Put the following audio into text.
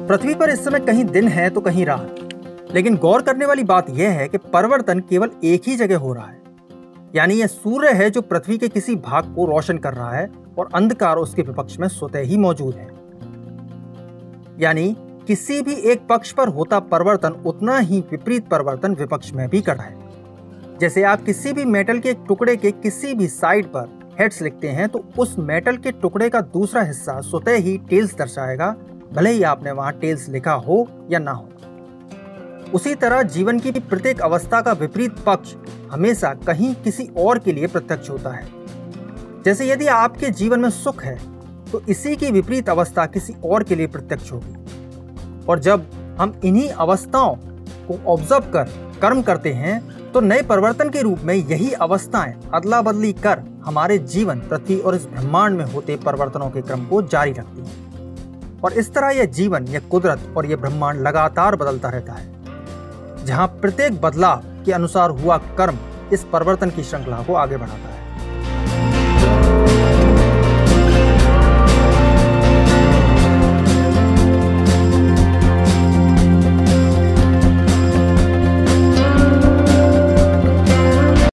पृथ्वी पर इस समय कहीं दिन है तो कहीं रात, लेकिन गौर करने वाली बात यह है कि परिवर्तन केवल एक ही जगह हो रहा है। यानी यह सूर्य है जो पृथ्वी के किसी भाग को रोशन कर रहा है और अंधकार उसके विपक्ष में स्वतः ही मौजूद है। यानी किसी भी एक पक्ष पर होता परिवर्तन उतना ही विपरीत परिवर्तन विपक्ष में भी कर रहा है। जैसे आप किसी भी मेटल के एक टुकड़े के किसी भी साइड पर हेड्स लिखते हैं तो उस मेटल के टुकड़े का दूसरा हिस्सा स्वतः ही टेल्स दर्शाएगा, भले ही आपने वहां टेल्स लिखा हो या ना हो। उसी तरह जीवन की प्रत्येक अवस्था का विपरीत पक्ष हमेशा कहीं किसी और के लिए प्रत्यक्ष होता है। जैसे यदि आपके जीवन में सुख है तो इसी की विपरीत अवस्था किसी और के लिए प्रत्यक्ष होगी। और जब हम इन्हीं अवस्थाओं को ऑब्जर्व कर कर्म करते हैं तो नए परिवर्तन के रूप में यही अवस्थाएं अदला बदली कर हमारे जीवन, पृथ्वी और इस ब्रह्मांड में होते परिवर्तनों के क्रम को जारी रखती है। और इस तरह यह जीवन, यह कुदरत और यह ब्रह्मांड लगातार बदलता रहता है, जहां प्रत्येक बदलाव के अनुसार हुआ कर्म इस परिवर्तन की श्रृंखला को आगे बढ़ाता है।